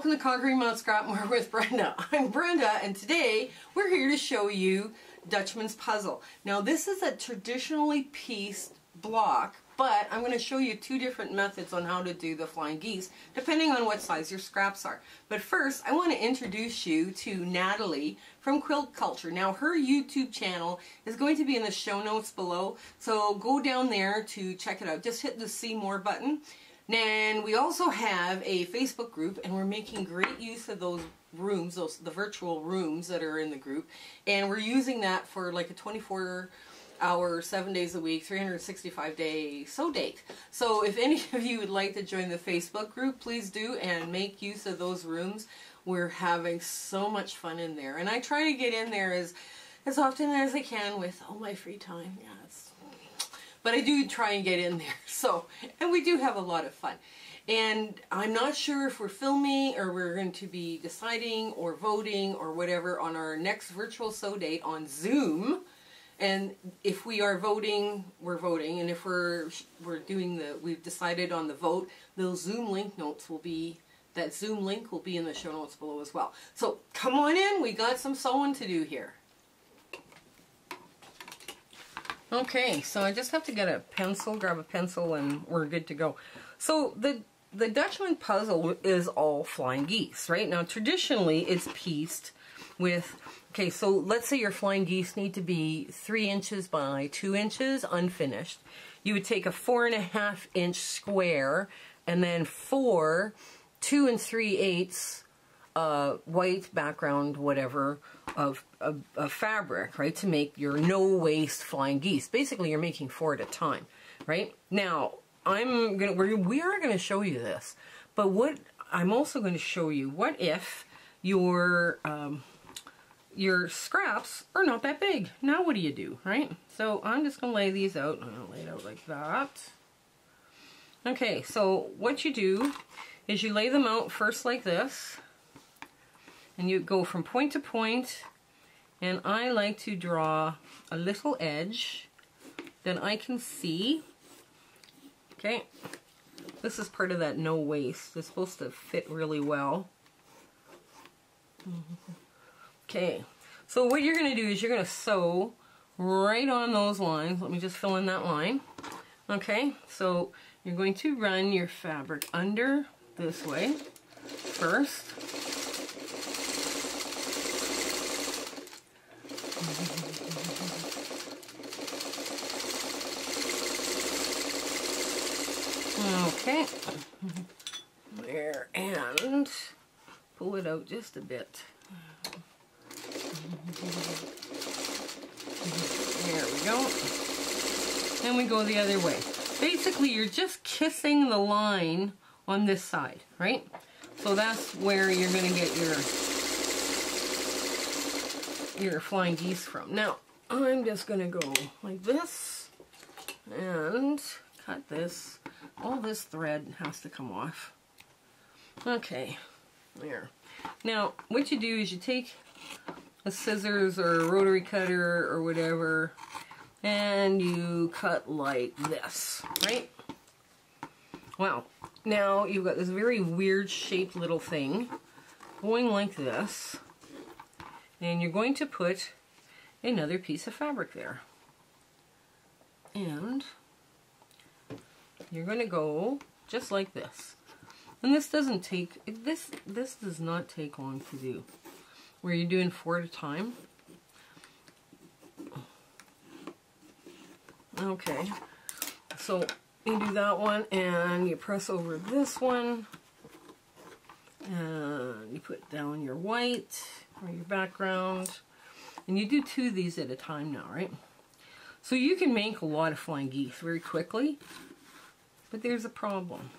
welcome to Conquering Mount Scrapmore with Brenda. I'm Brenda, and today we're here to show you Dutchman's puzzle. Now this is a traditionally pieced block, but I'm going to show you two different methods on how to do the flying geese, depending on what size your scraps are. But first, I want to introduce you to Natalie from Quilt Culture. Now her YouTube channel is going to be in the show notes below, so go down there to check it out. Just hit the see more button. And we also have a Facebook group, and we're making great use of those rooms, the virtual rooms that are in the group, and we're using that for like a 24-hour, 7 days a week, 365-day sew date. So if any of you would like to join the Facebook group, please do and make use of those rooms. We're having so much fun in there, and I try to get in there as often as I can with all my free time. Yeah, but I do try and get in there, so, and we do have a lot of fun. And I'm not sure if we're filming or we're going to be deciding or voting or whatever on our next virtual sew date on Zoom. And if we are voting, we're voting. And if we're doing we've decided on the vote, those Zoom link notes will be, that Zoom link will be in the show notes below as well. So come on in, we got some sewing to do here. Okay, so I just have to get a pencil, grab a pencil, and we're good to go. So the Dutchman puzzle is all flying geese, right? Now traditionally it's pieced with, okay, so let's say your flying geese need to be 3 inches by 2 inches unfinished. You would take a 4.5 inch square and then 4 2 3/8 white background, whatever, of fabric, right, to make your no-waste flying geese. Basically, you're making 4 at a time, right? Now, we are gonna show you this, but what I'm also going to show you, what if your scraps are not that big? Now, what do you do, right? So I'm just gonna lay these out. I'm gonna lay it out like that. Okay, so what you do is you lay them out first like this. And you go from point to point, and I like to draw a little edge that I can see. Okay, this is part of that no waste. It's supposed to fit really well. Okay, so what you're going to do is you're going to sew right on those lines. Let me just fill in that line. Okay, so you're going to run your fabric under this way first. Okay, there, and pull it out just a bit. There we go. And we go the other way. Basically, you're just kissing the line on this side, right? So that's where you're going to get your flying geese from. Now, I'm just going to go like this and cut this. All this thread has to come off. Okay, there. Now, what you do is you take a scissors or a rotary cutter or whatever, and you cut like this, right? Well, now you've got this very weird shaped little thing going like this, and you're going to put another piece of fabric there. And you're going to go just like this. And this doesn't take, this does not take long to do. Where you're doing 4 at a time. Okay, so you do that one and you press over this one. And you put down your white or your background. And you do 2 of these at a time now, right? So you can make a lot of flying geese very quickly. But there's a problem.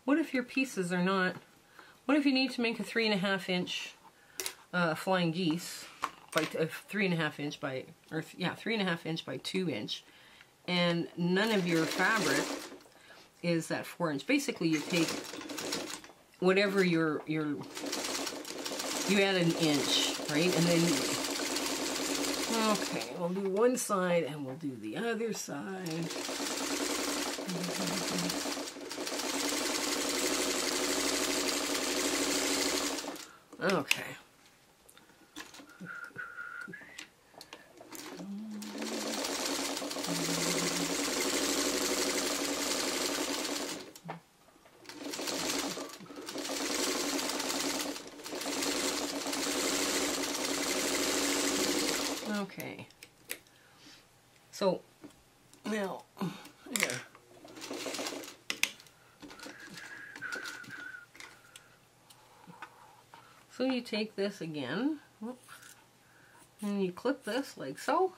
What if your pieces are not, what if you need to make a 3.5 inch flying geese, by 3.5 inch by, or yeah, 3.5 inch by 2 inch, and none of your fabric is that 4 inch. Basically you take whatever you add an inch, right? And then, okay, we'll do one side and we'll do the other side. Okay. Okay. So now here. So you take this again, and you clip this like so,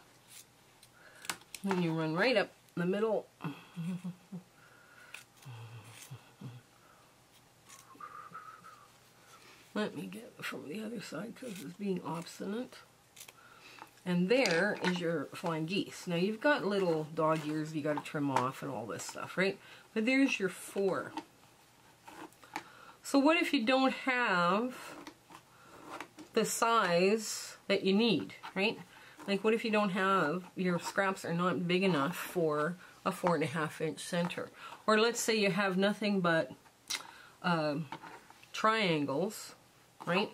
and you run right up the middle. Let me get it from the other side because it's being obstinate. And there is your flying geese. Now you've got little dog ears you got to trim off and all this stuff, right? But there's your 4. So what if you don't have the size that you need, right? Like what if you don't have, your scraps are not big enough for a 4.5 inch center? Or let's say you have nothing but triangles, right?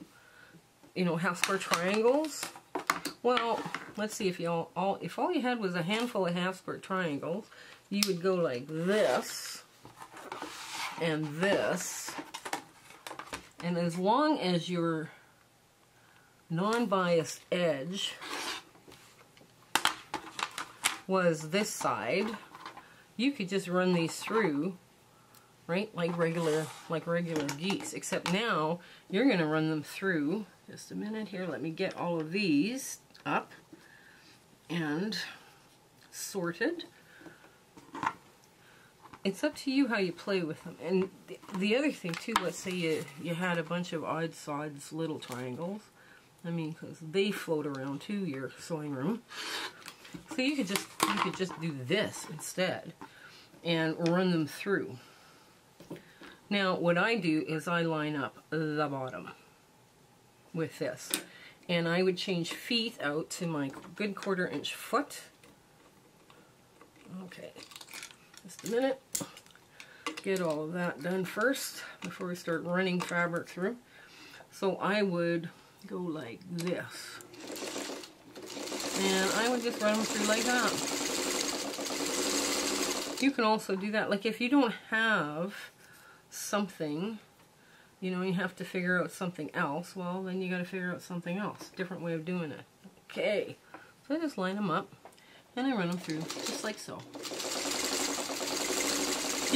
You know, half square triangles. Well, let's see, if all you had was a handful of half square triangles, you would go like this and this, and as long as your non-biased edge was this side, you could just run these through, right, like regular geese, except now you're going to run them through. Just a minute here, let me get all of these up and sorted. It's up to you how you play with them. And the other thing too, let's say you had a bunch of odd sods little triangles, I mean, because they float around too, your sewing room. So you could just do this instead and run them through. Now what I do is I line up the bottom with this, and I would change feet out to my good 1/4 inch foot. Okay, just a minute. Get all of that done first before we start running fabric through. So I would go like this, and I would just run them through like that. You can also do that, like if you don't have something, you know, you have to figure out something else, well then you got to figure out something else, different way of doing it. Okay, so I just line them up and I run them through just like so.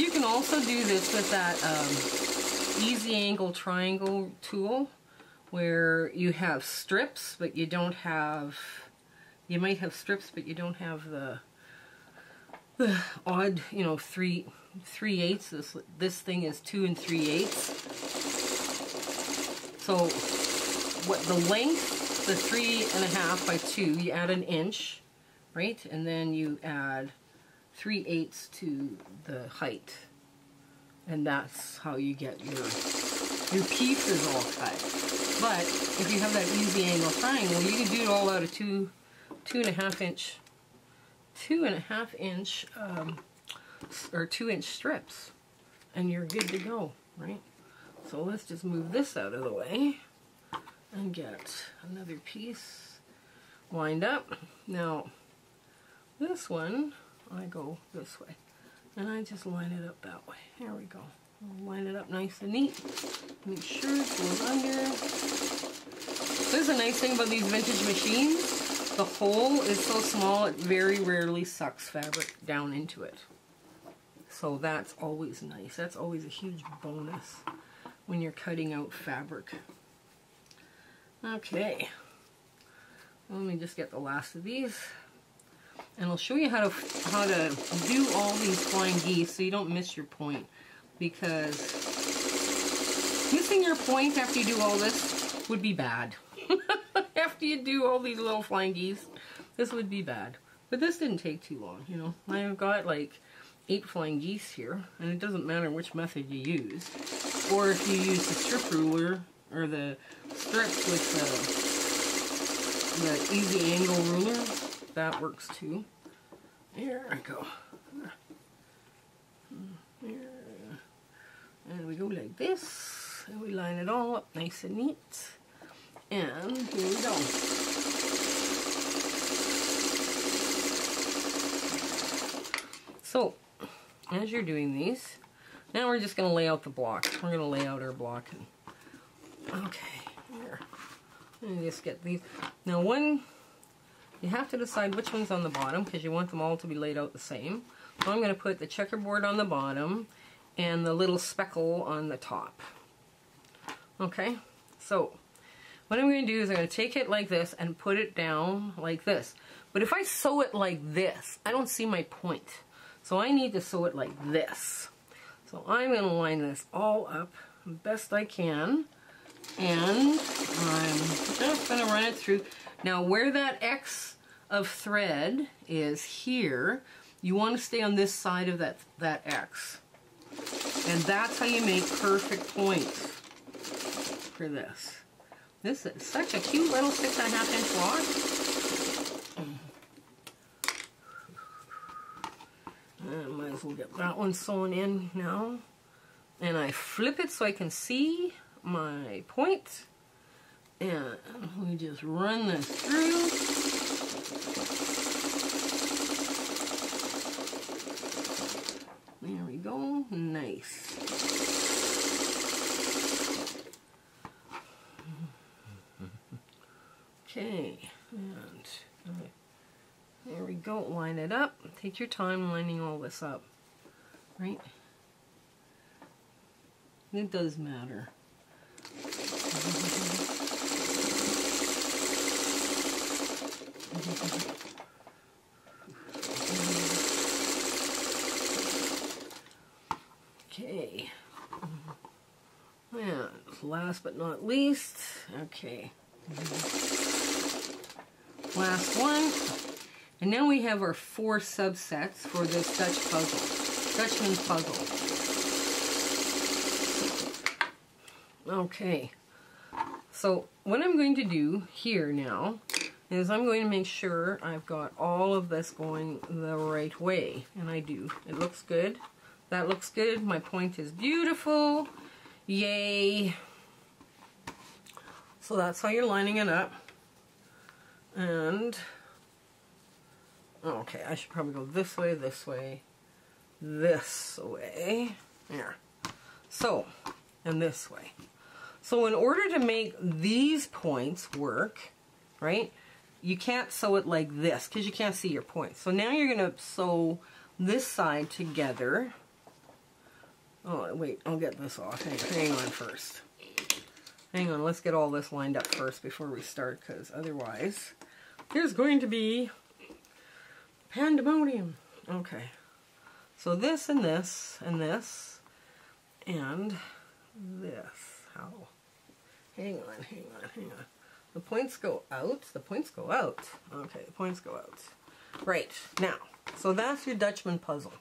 You can also do this with that easy angle triangle tool, where you have strips but you don't have, you might have strips but you don't have the odd, you know, 3/8. This thing is 2 3/8. So what the length, the 3.5 by 2, you add 1 inch, right? And then you add 3/8 to the height. And that's how you get your pieces all cut. But if you have that easy angle triangle, you can do it all out of 2.5 inch or 2-inch strips, and you're good to go, right? So let's just move this out of the way and get another piece lined up. Now this one, I go this way and I just line it up that way. There we go. I'll line it up nice and neat. Make sure it goes under. This is a nice thing about these vintage machines. The hole is so small it very rarely sucks fabric down into it. So that's always nice. That's always a huge bonus when you're cutting out fabric. Okay. Let me just get the last of these. And I'll show you how to do all these flying geese so you don't miss your point. Because missing your point after you do all this would be bad. After you do all these little flying geese, this would be bad. But this didn't take too long, you know. I've got like 8 flying geese here, and it doesn't matter which method you use. Or if you use the strip ruler, or the strips with the easy angle ruler, that works too. There I go. There. And we go like this, and we line it all up nice and neat. And here we go. So, as you're doing these, now we're just going to lay out the block. We're going to lay out our block. And, okay, here. Let me just get these. Now one, you have to decide which one's on the bottom because you want them all to be laid out the same. So I'm going to put the checkerboard on the bottom and the little speckle on the top. Okay, so what I'm going to do is I'm going to take it like this and put it down like this. But if I sew it like this, I don't see my point. So I need to sew it like this. So I'm going to line this all up the best I can. And I'm just going to run it through. Now where that X of thread is here, you want to stay on this side of that X. And that's how you make perfect points for this. This is such a cute little 6.5 inch block. I might as well get that one sewn in now. And I flip it so I can see my point. And we just run this through. There we go. Nice. Okay, and there we go. Line it up. Take your time lining all this up, right? It does matter. Okay. And last but not least, okay. Last one. And now we have our 4 subsets for this Dutchman's puzzle. Okay. So what I'm going to do here now is I'm going to make sure I've got all of this going the right way. And I do. It looks good. That looks good. My point is beautiful. Yay. So that's how you're lining it up. And, okay, I should probably go this way, this way, this way. There. So, and this way. So in order to make these points work, right, you can't sew it like this because you can't see your points. So now you're going to sew this side together. Oh, wait, I'll get this off. Hang on first. Hang on, let's get all this lined up first before we start, because otherwise there's going to be pandemonium. Okay. So this and this and this and this. How? Hang on, hang on, hang on. The points go out. The points go out. Okay, the points go out. Right. Now, so that's your Dutchman puzzle.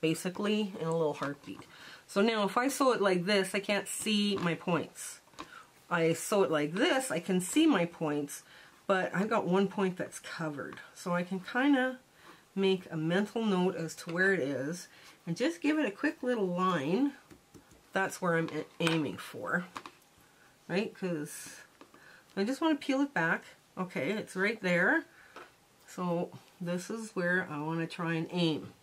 Basically, in a little heartbeat. So now if I sew it like this, I can't see my points. I sew it like this, I can see my points, but I've got one point that's covered. So I can kind of make a mental note as to where it is and just give it a quick little line. That's where I'm aiming for, right? Because I just want to peel it back. Okay, it's right there. So this is where I want to try and aim.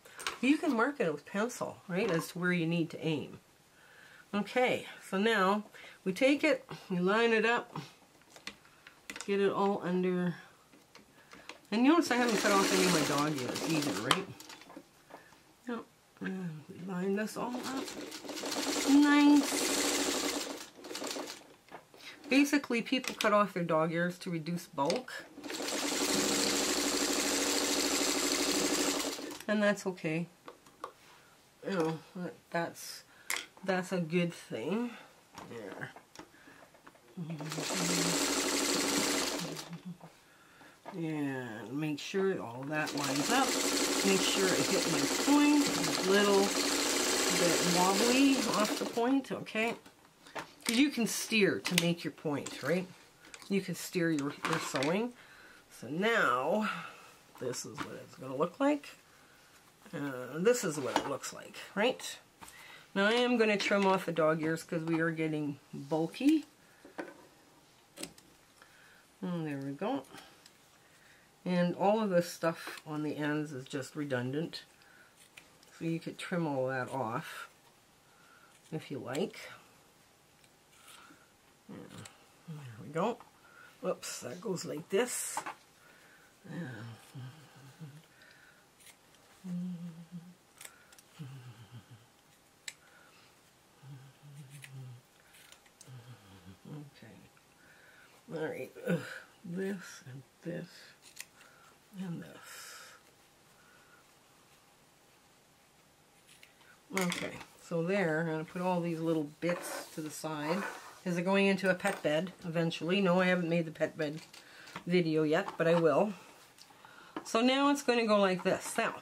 You can mark it with pencil, right, as to where you need to aim. Okay, so now we take it, we line it up, get it all under. And notice I haven't cut off any of my dog ears either, right? No, and we line this all up. Nice. Basically, people cut off their dog ears to reduce bulk. And that's okay. You know, that's a good thing. There. And make sure all that lines up. Make sure I hit my point. It's a little bit wobbly off the point, okay? Because you can steer to make your point, right? You can steer your sewing. So now, this is what it's going to look like. This is what it looks like, right? Now I am going to trim off the dog ears because we are getting bulky. And there we go. And all of this stuff on the ends is just redundant. So you could trim all that off if you like. Yeah. There we go. Whoops, that goes like this. Yeah. Okay. All right. This and this and this. Okay. So there, I'm going to put all these little bits to the side. Is it going into a pet bed eventually? No, I haven't made the pet bed video yet, but I will. So now it's going to go like this. Now,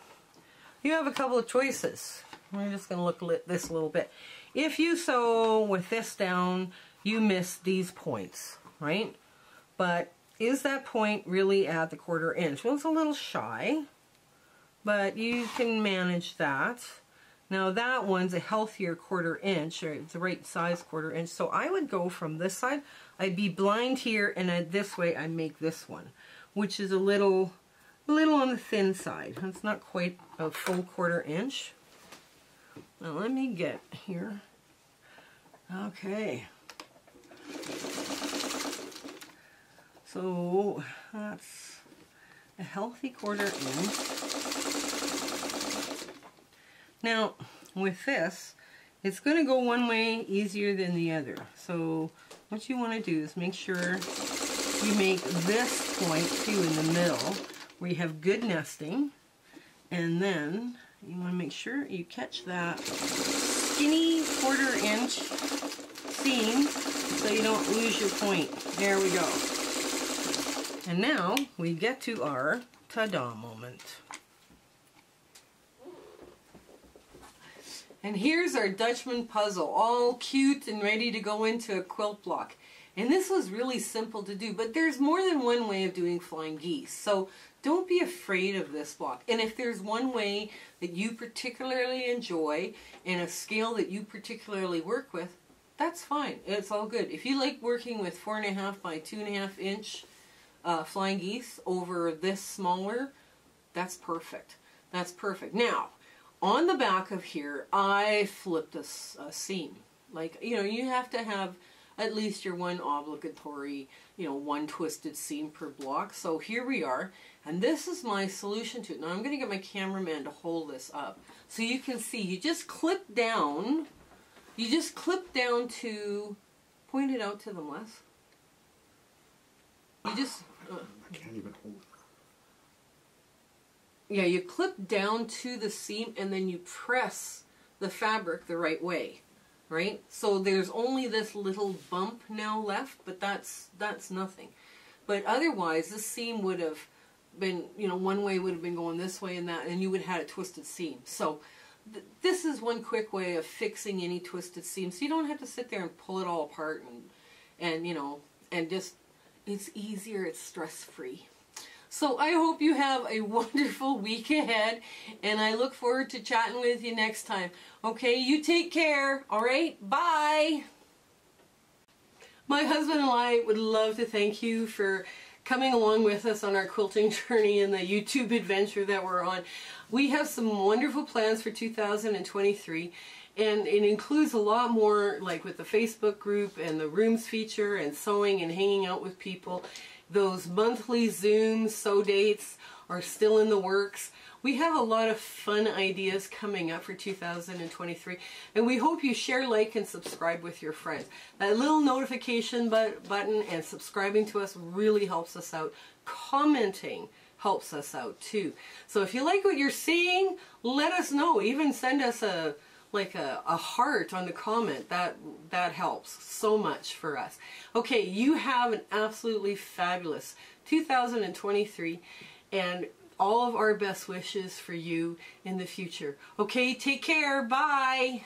you have a couple of choices. We're just going to look at this a little bit. If you sew with this down, you miss these points, right? But is that point really at the 1/4 inch? Well, it's a little shy, but you can manage that. Now that one's a healthier 1/4 inch, or it's the right size 1/4 inch. So I would go from this side. I'd be blind here, and this way I make this one, which is a little on the thin side. It's not quite a full 1/4 inch. Now let me get here. Okay. So that's a healthy 1/4 inch. Now with this, it's going to go one way easier than the other. So what you want to do is make sure you make this point too in the middle where you have good nesting, and then you want to make sure you catch that skinny 1/4 inch seam so you don't lose your point. There we go. And now we get to our ta-da moment. And here's our Dutchman puzzle, all cute and ready to go into a quilt block. And this was really simple to do, but there's more than one way of doing flying geese. So don't be afraid of this block. And if there's one way that you particularly enjoy and a scale that you particularly work with, that's fine. It's all good. If you like working with 4.5 by 2.5 inch flying geese over this smaller, that's perfect. That's perfect. Now, on the back of here, I flipped a seam. Like, you know, you have to have at least your one obligatory, you know, one twisted seam per block. So here we are, and this is my solution to it. Now I'm going to get my cameraman to hold this up so you can see. You just clip down. You just clip down to, point it out to them, Les. You just... I can't even hold it. Yeah, you clip down to the seam and then you press the fabric the right way, right? So there's only this little bump now left, but that's nothing. But otherwise, this seam would have been, you know, one way would have been going this way and that, and you would have had a twisted seam. So this is one quick way of fixing any twisted seam. So you don't have to sit there and pull it all apart and you know, and just, it's easier, it's stress-free. So I hope you have a wonderful week ahead, and I look forward to chatting with you next time. Okay, you take care. All right, bye. My husband and I would love to thank you for coming along with us on our quilting journey and the YouTube adventure that we're on. We have some wonderful plans for 2023. And it includes a lot more, like with the Facebook group and the rooms feature and sewing and hanging out with people. Those monthly Zoom sew dates are still in the works. We have a lot of fun ideas coming up for 2023, and we hope you share, like, and subscribe with your friends. That little notification button and subscribing to us really helps us out. Commenting helps us out too. So if you like what you're seeing, let us know. Even send us a heart on the comment. That helps so much for us. Okay, you have an absolutely fabulous 2023, and all of our best wishes for you in the future. Okay, take care. Bye.